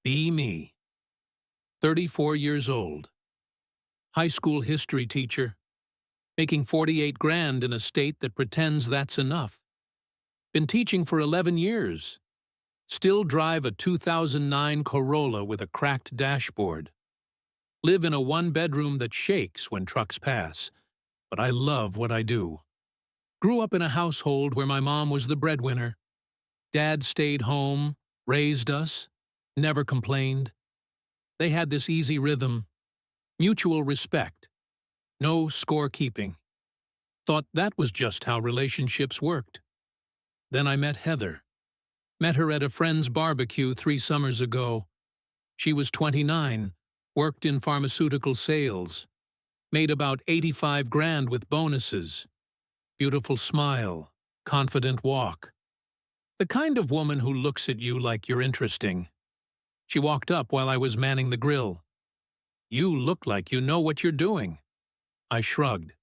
Be me. 34 years old. High school history teacher. Making 48 grand in a state that pretends that's enough. Been teaching for 11 years. Still drive a 2009 Corolla with a cracked dashboard. Live in a one-bedroom that shakes when trucks pass. But I love what I do. Grew up in a household where my mom was the breadwinner. Dad stayed home, raised us, never complained. They had this easy rhythm, mutual respect, no scorekeeping. Thought that was just how relationships worked. Then I met Heather. Met her at a friend's barbecue 3 summers ago. She was 29, worked in pharmaceutical sales, made about 85 grand with bonuses. Beautiful smile, confident walk. The kind of woman who looks at you like you're interesting. She walked up while I was manning the grill. "You look like you know what you're doing." I shrugged.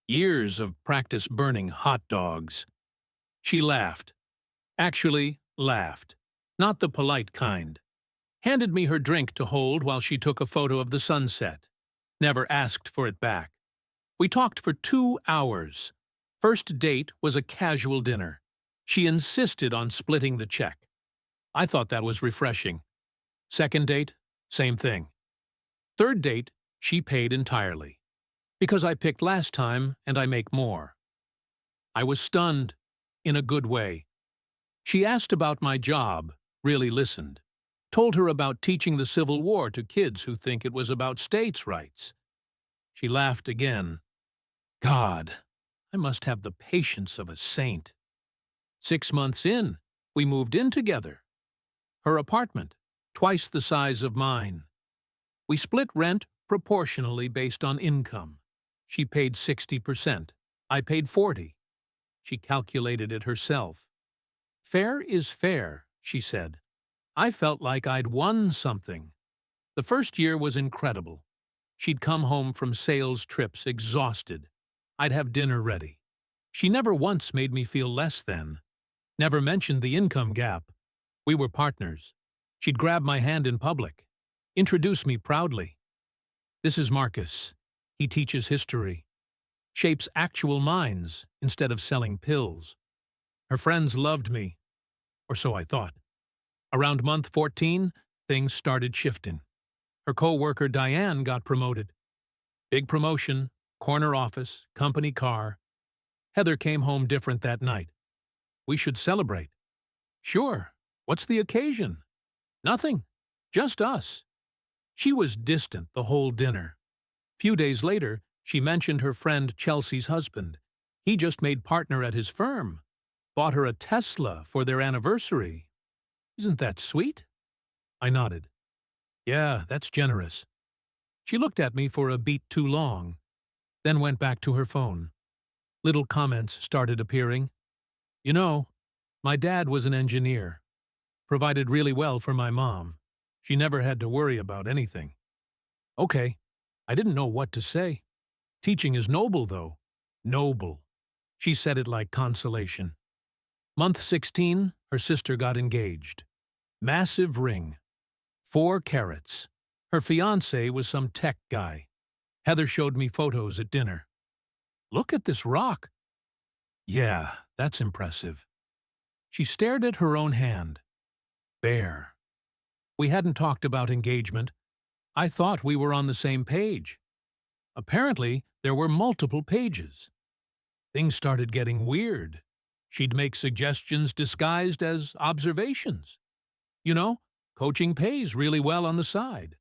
Years of practice burning hot dogs. She laughed. Actually, laughed. Not the polite kind. Handed me her drink to hold while she took a photo of the sunset. Never asked for it back. We talked for 2 hours. First date was a casual dinner. She insisted on splitting the check. I thought that was refreshing. Second date, same thing. Third date, she paid entirely. Because I picked last time and I make more. I was stunned, in a good way. She asked about my job, really listened. Told her about teaching the Civil War to kids who think it was about states' rights. She laughed again. God, I must have the patience of a saint. 6 months in, we moved in together. Her apartment, twice the size of mine. We split rent proportionally based on income. She paid 60%. I paid 40%. She calculated it herself. Fair is fair, she said. I felt like I'd won something. The first year was incredible. She'd come home from sales trips exhausted. I'd have dinner ready. She never once made me feel less than. Never mentioned the income gap. We were partners. She'd grab my hand in public. Introduce me proudly. "This is Marcus. He teaches history. Shapes actual minds instead of selling pills." Her friends loved me. Or so I thought. Around month 14, things started shifting. Her co-worker Diane got promoted. Big promotion, corner office, company car. Heather came home different that night. "We should celebrate." "Sure. What's the occasion?" "Nothing. Just us." She was distant the whole dinner. Few days later, she mentioned her friend Chelsea's husband. He just made partner at his firm. Bought her a Tesla for their anniversary. Isn't that sweet? I nodded. Yeah, that's generous. She looked at me for a beat too long, then went back to her phone. Little comments started appearing. "You know, my dad was an engineer. Provided really well for my mom. She never had to worry about anything." Okay, I didn't know what to say. Teaching is noble, though. Noble. She said it like consolation. Month 16, her sister got engaged. Massive ring. 4 carats. Her fiancé was some tech guy. Heather showed me photos at dinner. "Look at this rock." "Yeah, that's impressive." She stared at her own hand. Bare. We hadn't talked about engagement. I thought we were on the same page. Apparently, there were multiple pages. Things started getting weird. She'd make suggestions disguised as observations. You know, coaching pays really well on the side.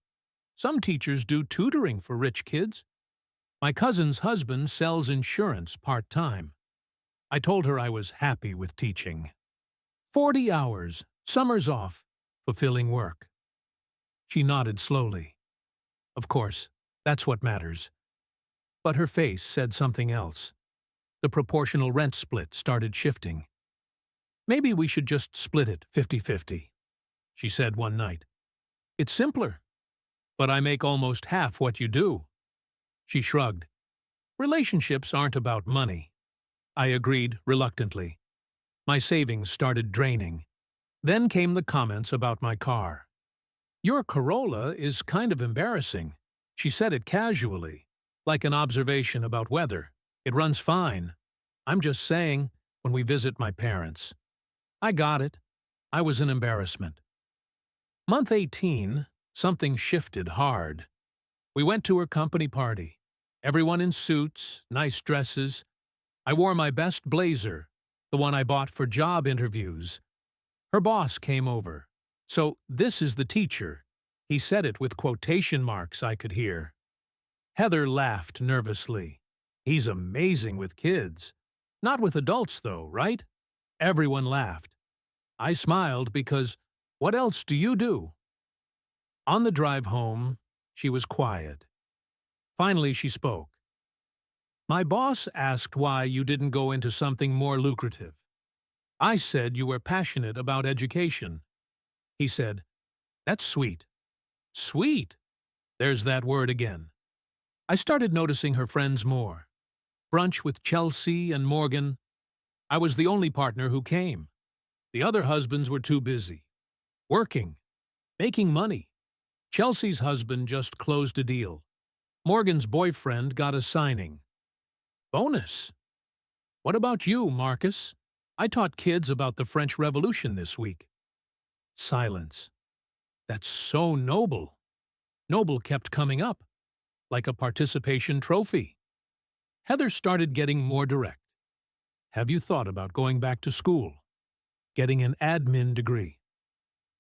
Some teachers do tutoring for rich kids. My cousin's husband sells insurance part-time. I told her I was happy with teaching. 40 hours, summers off, fulfilling work. She nodded slowly. Of course, that's what matters. But her face said something else. The proportional rent split started shifting. "Maybe we should just split it 50-50, she said one night. "It's simpler. But I make almost half what you do." She shrugged. "Relationships aren't about money." I agreed reluctantly. My savings started draining. Then came the comments about my car. Your Corolla is kind of embarrassing. She said it casually, like an observation about weather. It runs fine. I'm just saying, when we visit my parents. I got it. I was an embarrassment. Month 18, something shifted hard. We went to her company party. Everyone in suits, nice dresses. I wore my best blazer, the one I bought for job interviews. Her boss came over. So this is the teacher. He said it with quotation marks I could hear. Heather laughed nervously. He's amazing with kids. Not with adults, though, right? Everyone laughed. I smiled because what else do you do? On the drive home, she was quiet. Finally, she spoke. My boss asked why you didn't go into something more lucrative. I said you were passionate about education. He said, That's sweet. Sweet? There's that word again. I started noticing her friends more. Brunch with Chelsea and Morgan. I was the only partner who came. The other husbands were too busy. Working. Making money. Chelsea's husband just closed a deal. Morgan's boyfriend got a signing. Bonus. What about you, Marcus? I taught kids about the French Revolution this week. Silence. That's so noble. Noble kept coming up, like a participation trophy. Heather started getting more direct. Have you thought about going back to school? Getting an admin degree?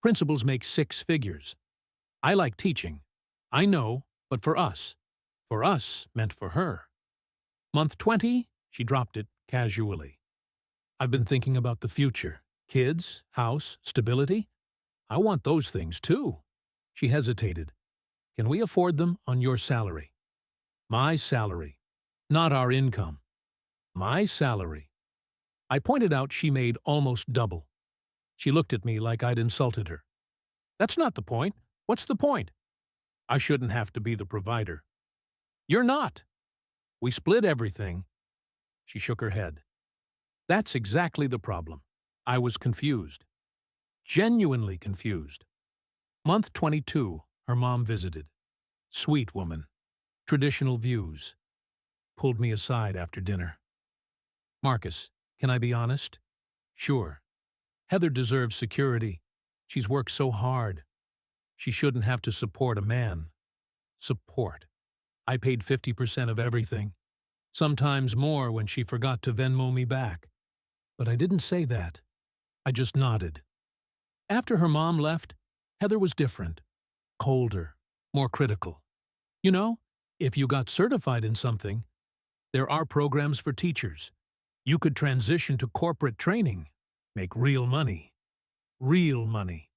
Principals make 6 figures. I like teaching. I know, but for us. For us meant for her. Month 20, she dropped it casually. I've been thinking about the future. Kids, house, stability. I want those things too. She hesitated. Can we afford them on your salary? My salary. Not our income. My salary. I pointed out she made almost double. She looked at me like I'd insulted her. That's not the point. What's the point? I shouldn't have to be the provider. You're not. We split everything. She shook her head. That's exactly the problem. I was confused. Genuinely confused. Month 22, her mom visited. Sweet woman. Traditional views. Pulled me aside after dinner. Marcus, can I be honest? Sure. Heather deserves security. She's worked so hard. She shouldn't have to support a man. Support. I paid 50% of everything. Sometimes more when she forgot to Venmo me back. But I didn't say that. I just nodded. After her mom left, Heather was different. Colder. More critical. You know, if you got certified in something, there are programs for teachers. You could transition to corporate training. Make real money. Real money.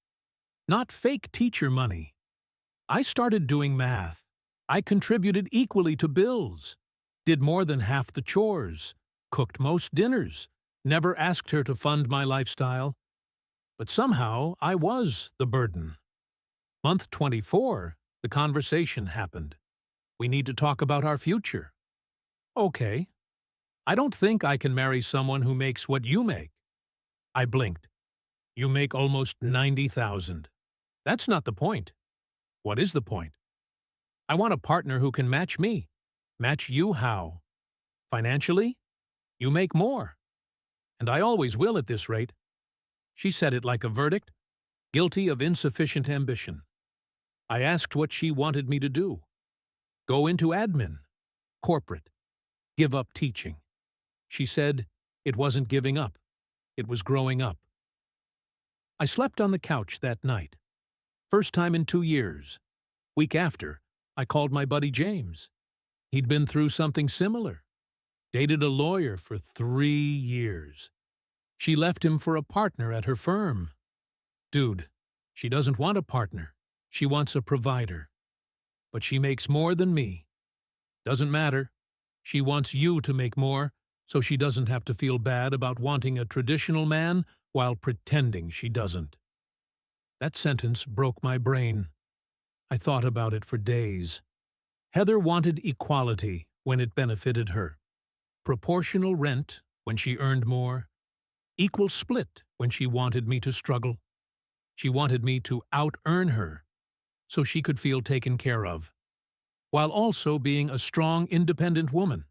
Not fake teacher money. I started doing math. I contributed equally to bills. Did more than half the chores. Cooked most dinners. Never asked her to fund my lifestyle. But somehow I was the burden. Month 24, the conversation happened. We need to talk about our future. Okay. I don't think I can marry someone who makes what you make. I blinked. You make almost 90,000. That's not the point. What is the point? I want a partner who can match me. Match you how? Financially? You make more. And I always will at this rate. She said it like a verdict, guilty of insufficient ambition. I asked what she wanted me to do. Go into admin, corporate, give up teaching. She said it wasn't giving up, it was growing up. I slept on the couch that night. First time in 2 years. Week after, I called my buddy James. He'd been through something similar. Dated a lawyer for 3 years. She left him for a partner at her firm. Dude, she doesn't want a partner. She wants a provider. But she makes more than me. Doesn't matter. She wants you to make more, so she doesn't have to feel bad about wanting a traditional man while pretending she doesn't. That sentence broke my brain. I thought about it for days. Heather wanted equality when it benefited her. Proportional rent when she earned more. Equal split when she wanted me to struggle. She wanted me to out-earn her. so she could feel taken care of, while also being a strong, independent woman.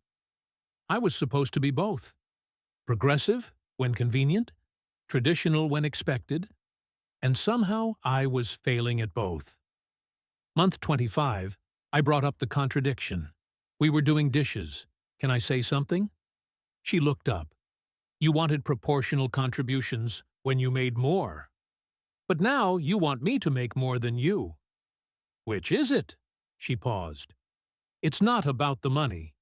I was supposed to be both. Progressive when convenient, traditional when expected, and somehow I was failing at both. Month 25, I brought up the contradiction. We were doing dishes. Can I say something? She looked up. You wanted proportional contributions when you made more. But now you want me to make more than you. Which is it? She paused. It's not about the money.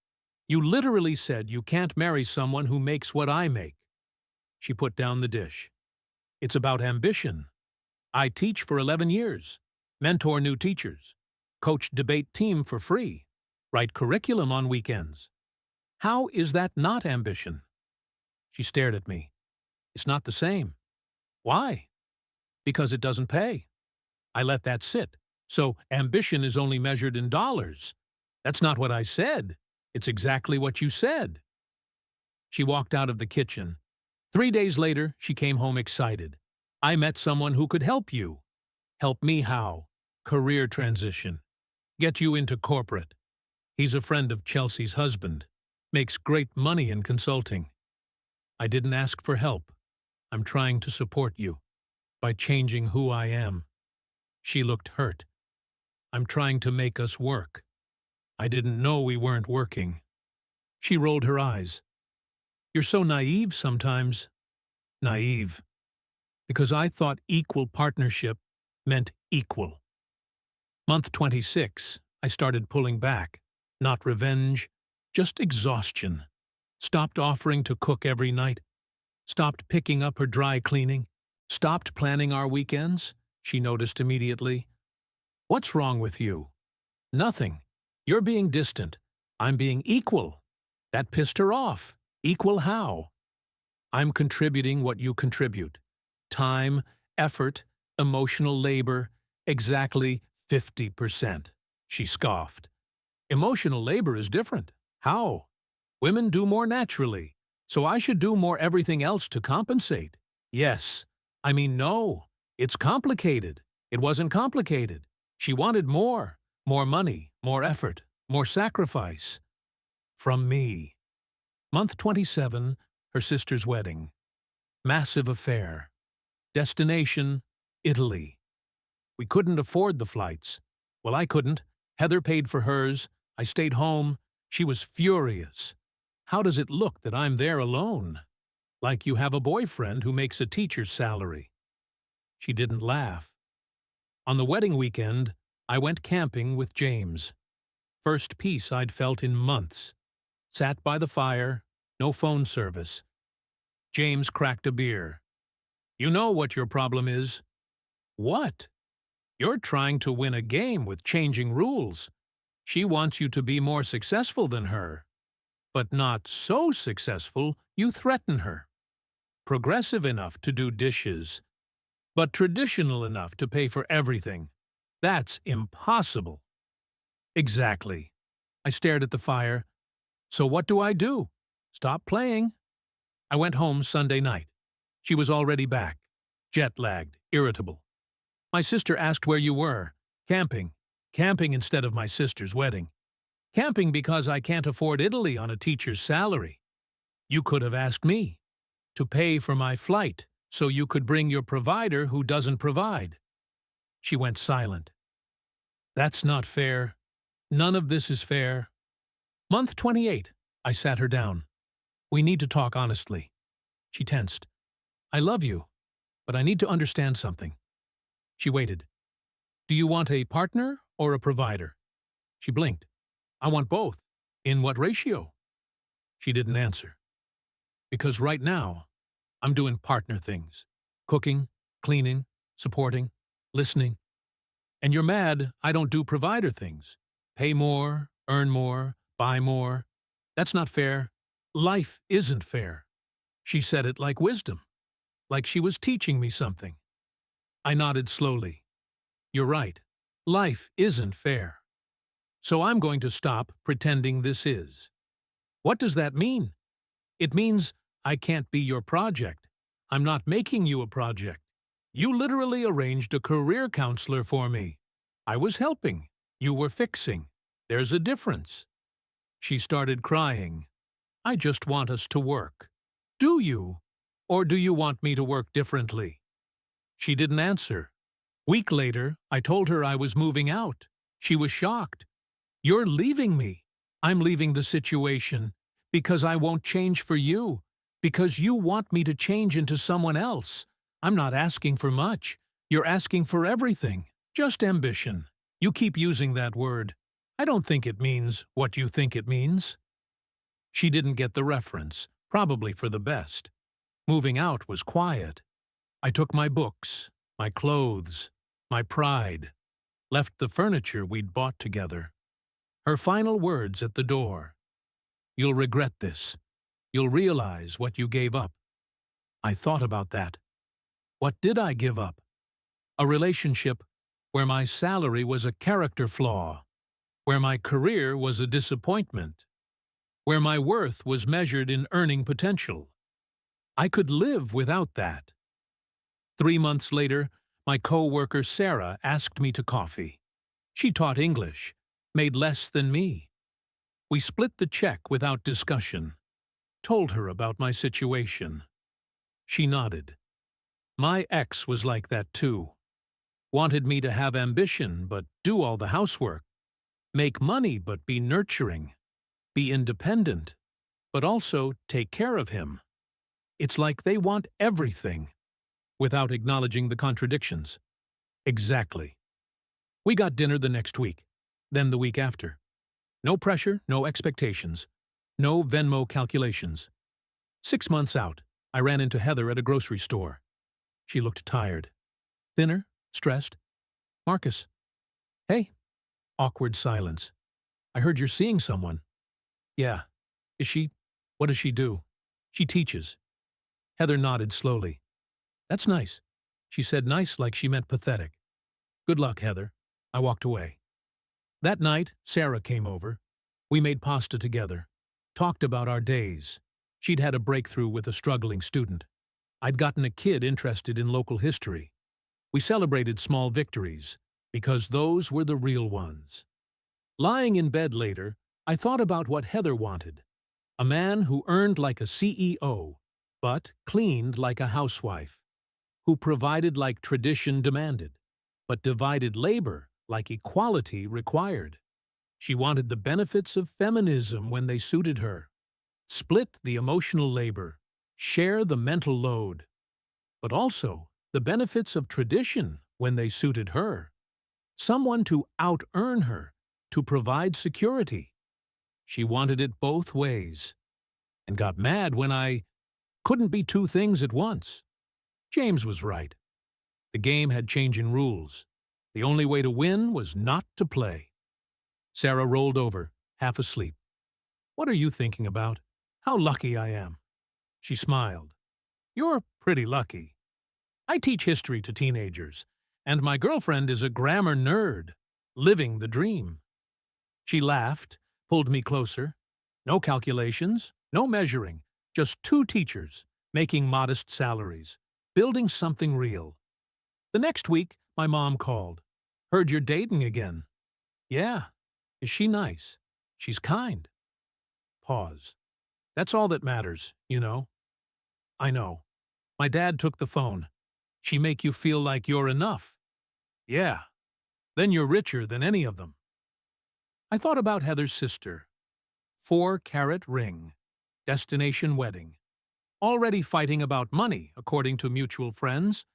You literally said you can't marry someone who makes what I make. She put down the dish. It's about ambition. I teach for 11 years, mentor new teachers, coach debate team for free, write curriculum on weekends. How is that not ambition? She stared at me. It's not the same. Why? Because it doesn't pay. I let that sit. So ambition is only measured in dollars. That's not what I said. It's exactly what you said. She walked out of the kitchen. 3 days later, she came home excited. I met someone who could help you. Help me how? Career transition. Get you into corporate. He's a friend of Chelsea's husband. Makes great money in consulting. I didn't ask for help. I'm trying to support you by changing who I am. She looked hurt. I'm trying to make us work. I didn't know we weren't working. She rolled her eyes. You're so naive sometimes. Naive. Because I thought equal partnership meant equal. Month 26, I started pulling back. Not revenge, just exhaustion. Stopped offering to cook every night. Stopped picking up her dry cleaning. Stopped planning our weekends. She noticed immediately. What's wrong with you? Nothing. You're being distant. I'm being equal. That pissed her off. Equal how? I'm contributing what you contribute. Time, effort, emotional labor, exactly 50%. She scoffed. Emotional labor is different. How? Women do more naturally, so I should do more everything else to compensate. Yes. I mean, no. It's complicated. It wasn't complicated. She wanted more. More money, more effort, more sacrifice. From me. Month 27, her sister's wedding. Massive affair. Destination, Italy. We couldn't afford the flights. Well, I couldn't. Heather paid for hers. I stayed home. She was furious. How does it look that I'm there alone? Like you have a boyfriend who makes a teacher's salary. She didn't laugh. On the wedding weekend, I went camping with James. First peace I'd felt in months. Sat by the fire, no phone service. James cracked a beer. You know what your problem is. What? You're trying to win a game with changing rules. She wants you to be more successful than her. But not so successful, you threaten her. Progressive enough to do dishes, but traditional enough to pay for everything. That's impossible. Exactly. I stared at the fire. So what do I do? Stop playing. I went home Sunday night. She was already back, jet-lagged, irritable. My sister asked where you were. Camping. Camping instead of my sister's wedding. Camping because I can't afford Italy on a teacher's salary. You could have asked me to pay for my flight so you could bring your provider who doesn't provide. She went silent. That's not fair. None of this is fair. Month 28. I sat her down. We need to talk honestly. She tensed. I love you, but I need to understand something. She waited. Do you want a partner or a provider? She blinked. I want both. In what ratio? She didn't answer. Because right now, I'm doing partner things. Cooking, cleaning, supporting, listening. And you're mad I don't do provider things. Pay more, earn more, buy more. That's not fair. Life isn't fair. She said it like wisdom, like she was teaching me something. I nodded slowly. You're right. Life isn't fair. So I'm going to stop pretending this is. What does that mean? It means I can't be your project. I'm not making you a project. You literally arranged a career counselor for me. I was helping. You were fixing. There's a difference. She started crying. I just want us to work. Do you? Or do you want me to work differently? She didn't answer. Week later, I told her I was moving out. She was shocked. You're leaving me. I'm leaving the situation because I won't change for you, because you want me to change into someone else. I'm not asking for much. You're asking for everything. Just ambition. You keep using that word. I don't think it means what you think it means. She didn't get the reference, probably for the best. Moving out was quiet. I took my books, my clothes, my pride, left the furniture we'd bought together. Her final words at the door. You'll regret this. You'll realize what you gave up. I thought about that. What did I give up? A relationship where my salary was a character flaw, where my career was a disappointment, where my worth was measured in earning potential. I could live without that. 3 months later, my co-worker Sarah asked me to coffee. She taught English, made less than me. We split the check without discussion. Told her about my situation. She nodded. My ex was like that too. Wanted me to have ambition but do all the housework. Make money but be nurturing. Be independent, but also take care of him. It's like they want everything, without acknowledging the contradictions. Exactly. We got dinner the next week, then the week after. No pressure, no expectations, no Venmo calculations. 6 months out, I ran into Heather at a grocery store. She looked tired. Thinner, stressed. Marcus. Hey. Awkward silence. I heard you're seeing someone. Yeah. Is she? What does she do? She teaches. Heather nodded slowly. That's nice. She said nice like she meant pathetic. Good luck, Heather. I walked away. That night, Sarah came over. We made pasta together. Talked about our days. She'd had a breakthrough with a struggling student. I'd gotten a kid interested in local history. We celebrated small victories, because those were the real ones. Lying in bed later, I thought about what Heather wanted. A man who earned like a CEO, but cleaned like a housewife. Who provided like tradition demanded, but divided labor like equality required. She wanted the benefits of feminism when they suited her. Split the emotional labor, share the mental load, but also the benefits of tradition when they suited her. Someone to out-earn her, to provide security. She wanted it both ways, and got mad when I couldn't be two things at once. James was right. The game had changing rules. The only way to win was not to play. Sarah rolled over, half asleep. What are you thinking about? How lucky I am. She smiled. You're pretty lucky. I teach history to teenagers, and my girlfriend is a grammar nerd, living the dream. She laughed, pulled me closer. No calculations, no measuring, just two teachers, making modest salaries, building something real. The next week, my mom called. Heard you're dating again. Yeah. Is she nice? She's kind. Pause. That's all that matters, you know. I know. My dad took the phone. She make you feel like you're enough. Yeah. Then you're richer than any of them. I thought about Heather's sister. 4-carat ring. Destination wedding. Already fighting about money, according to mutual friends.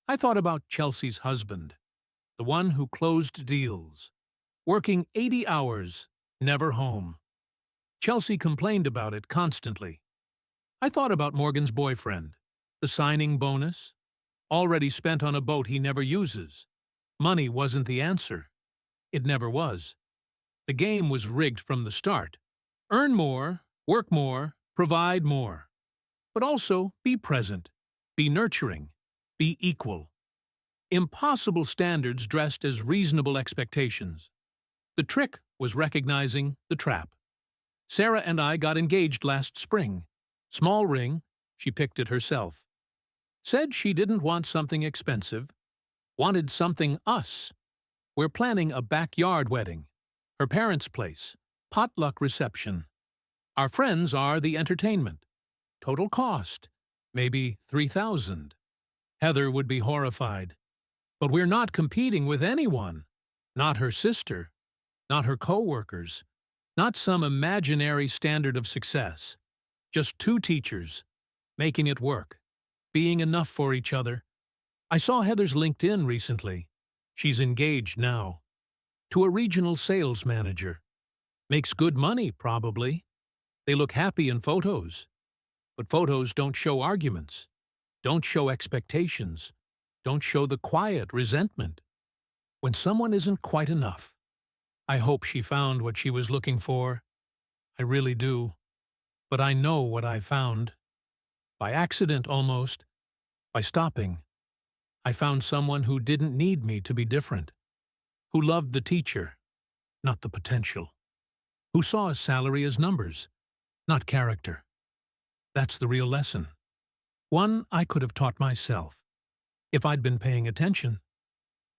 I thought about Chelsea's husband. The one who closed deals. Working 80 hours, never home. Chelsea complained about it constantly. I thought about Morgan's boyfriend. The signing bonus. Already spent on a boat he never uses. Money wasn't the answer. It never was. The game was rigged from the start. Earn more, work more, provide more. But also be present, be nurturing, be equal. Impossible standards dressed as reasonable expectations. The trick was recognizing the trap. Sarah and I got engaged last spring. Small ring, she picked it herself. Said she didn't want something expensive, wanted something us. We're planning a backyard wedding, her parents' place, potluck reception. Our friends are the entertainment. Total cost, maybe $3,000. Heather would be horrified. But we're not competing with anyone. Not her sister, not her co-workers, not some imaginary standard of success. Just two teachers, making it work, being enough for each other. I saw Heather's LinkedIn recently. She's engaged now. To a regional sales manager. Makes good money, probably. They look happy in photos. But photos don't show arguments, don't show expectations, don't show the quiet resentment. When someone isn't quite enough. I hope she found what she was looking for. I really do. But I know what I found. By accident, almost. By stopping. I found someone who didn't need me to be different. Who loved the teacher, not the potential. Who saw a salary as numbers, not character. That's the real lesson. One I could have taught myself. If I'd been paying attention.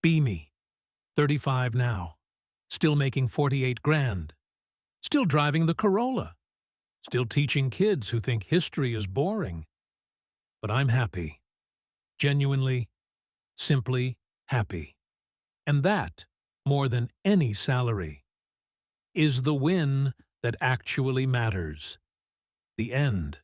Be me. 35 now. Still making 48 grand. Still driving the Corolla. Still teaching kids who think history is boring. But I'm happy. Genuinely, simply happy. And that, more than any salary, is the win that actually matters. The end.